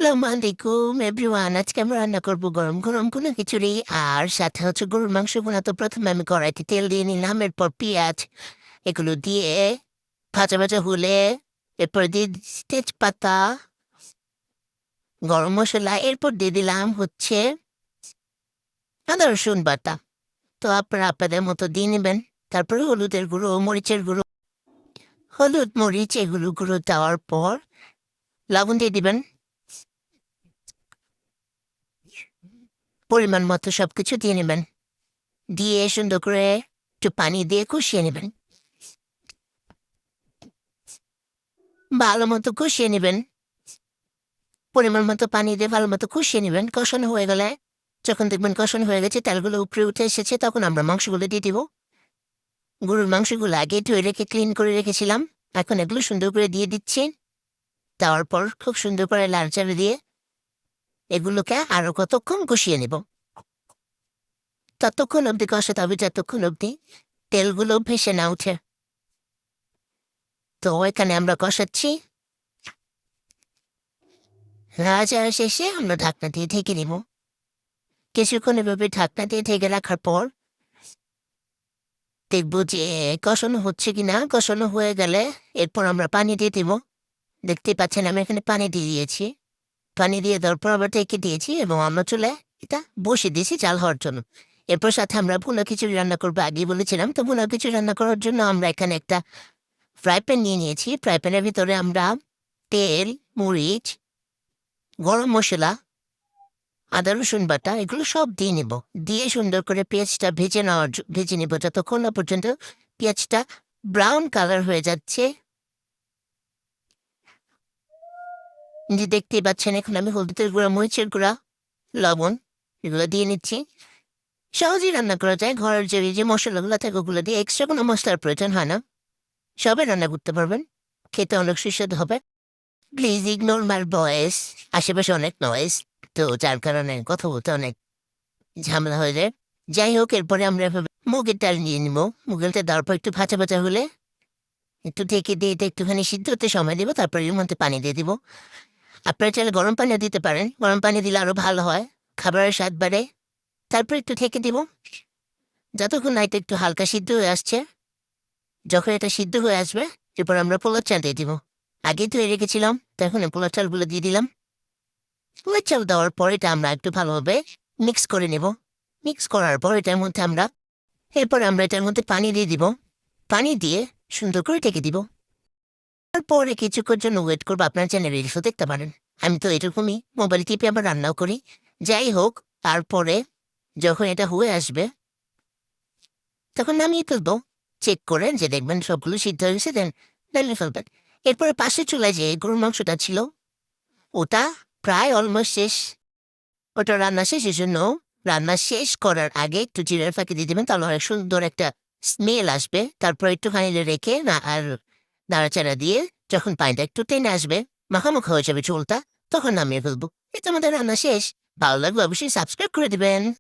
আসসালামু আলাইকুম এভরিওয়ান। আজকে আমরা রান্না করবো গরম গরম কোনো খিচুড়ি আর সাথে হচ্ছে গরুর মাংস ভুনা। তো প্রথমে আমি কড়াইতে তেল দিয়ে নিলাম, এরপর পেঁয়াজ এগুলো দিয়ে ভাজা ভাজা হলে এরপর দিয়ে দিচ্ছি তেজপাতা, গরম মশলা, এরপর দিয়ে দিলাম হচ্ছে আদা রসুন বাটা। তো আপনারা আপনাদের মতো দিয়ে নেবেন। তারপরে হলুদের গুঁড়ো, মরিচের গুঁড়ো, হলুদ মরিচ এগুলো গুঁড়ো দেওয়ার পর লবণ দিয়ে দিবেন, পরিমাণ মতো সবকিছু দিয়ে নেবেন। দিয়ে সুন্দর করে একটু পানি দিয়ে কষিয়ে নেবেন, ভালো মতো কষিয়ে নেবেন। পরিমাণ মতো পানি দিয়ে ভালো মতো কষিয়ে নেবেন। কষানো হয়ে গেলে, যখন দেখবেন কষানো হয়ে গেছে, তেলগুলো উপরে উঠে এসেছে, তখন আমরা মাংসগুলো দিয়ে দিব। গরুর মাংসগুলো আগে ধুয়ে রেখে ক্লিন করে রেখেছিলাম, এখন এগুলো সুন্দর করে দিয়ে দিচ্ছি। তারপর খুব সুন্দর করে লাড়চাড়া দিয়ে এগুলোকে আরো কতক্ষণ কষিয়ে নেব। ততক্ষণ অবধি কষাতে হবে যতক্ষণ অবধি তেলগুলো ভেসে না উঠে। তো এখানে আমরা কষাচ্ছি, নাড়াচাড়া শেষে আমরা ঢাকনা দিয়ে ঢেকে নিব। কিছুক্ষণ এভাবে ঢাকনা দিয়ে ঢেকে রাখার পর দেখবো যে কষানো হচ্ছে কিনা। কষানো হয়ে গেলে এরপর আমরা পানি দিয়ে দিব। দেখতেই পাচ্ছেন আমি এখানে পানি দিয়ে দিয়েছি। পানি দিয়ে দেওয়ার পর আবার ঢেকে দিয়েছি এবং আমরা চুলায় এটা বসিয়ে দিয়েছি চাল হওয়ার জন্য। এরপর সাথে আমরা ভুনা খিচুড়ি রান্না করবো, আগেই বলেছিলাম। তো ভুনা খিচুড়ি রান্না করার জন্য আমরা এখানে একটা ফ্রাই প্যান নিয়ে নিয়েছি। ফ্রাই প্যানের ভিতরে আমরা তেল, মরিচ, গরম মশলা, আদা রসুন বাটা এগুলো সব দিয়ে নেব। দিয়ে সুন্দর করে পেঁয়াজটা ভেজে নেব যতক্ষণ না পর্যন্ত পেঁয়াজটা ব্রাউন কালার হয়ে যাচ্ছে। যে দেখতেই পাচ্ছেন এখন আমি হলুদের গুঁড়া, মরিচের গুঁড়া, লবণ এগুলো দিয়ে নিচ্ছি। সহজেই রান্না করা যায়, ঘরের যে মশলাগুলো থাকে ওগুলো দিয়ে, এক্সট্রা কোনো মশলার প্রয়োজন হয় না। সবে রান্না করতে পারবেন, খেতে অনেক সুস্বাদু হবে। প্লিজ ইগনোর মাই ভয়েস, আশেপাশে অনেক নয়েজ, তো যার কারণে কথা বলতে অনেক ঝামেলা হয়ে যায়। যাই হোক, এরপরে আমরা এভাবে মুগের ডাল নিয়ে নিব। মুগের ডাল দেওয়ার পর একটু ভাজা ভাজা হলে একটু ঢেকে দিয়ে এটা একটুখানি সিদ্ধ হতে সময় দেবো। তারপরে এর মধ্যে পানি দিয়ে দিব। আপনারা চাইলে গরম পানিও দিতে পারেন, গরম পানি দিলে আরো ভালো হয়, খাবারের স্বাদ বাড়ে। তারপর একটু ঢেকে দিব যতক্ষণ না এটা একটু হালকা সিদ্ধ হয়ে আসছে। যখন এটা সিদ্ধ হয়ে আসবে এরপর আমরা পোলার চাল দিয়ে দিব। আগেই ধুয়ে রেখেছিলাম, তো এখন পোলার চালগুলো দিয়ে দিলাম। পোলার চাল দেওয়ার পর এটা আমরা একটু ভালোভাবে মিক্স করে নেব। মিক্স করার পর এরপর আমরা এটার মধ্যে পানি দিয়ে দিব। পানি দিয়ে সুন্দর করে ঢেকে দিব। তারপরে কিছুক্ষণ জন্য ওয়েট করবো। আপনার চ্যানেল রিলসও দেখতে পারেন। আমি তো এরকমই মোবাইল টিপে আবার রান্নাও করি। যাই হোক, তারপরে যখন এটা হয়ে আসবে তখন নামিয়ে ফেলবো। চেক করে যে দেখবেন সবগুলো সিদ্ধ হয়ে গেছে, দেন নামিয়ে ফেলবেন। এরপরে পাশের চুলায় যে গরুর মাংসটা ছিল ওটা প্রায় অলমোস্ট শেষ। ওটা রান্না শেষ, এই জন্য রান্না শেষ করার আগে একটু জিরার ফাঁকি দিয়ে দেবেন, তাহলে অনেক সুন্দর একটা স্মেল আসবে। তারপর একটুখানি রেখে না আর নাড়াচাড়া দিয়ে যখন পানিটা একটু টেনে আসবে, মাখামাখা হয়ে যাবে ঝোলটা, তখন নামিয়ে ফেলবো। এটা আমাদের রান্না শেষ। ভালো লাগলে অবশ্যই সাবস্ক্রাইব করে দিবেন।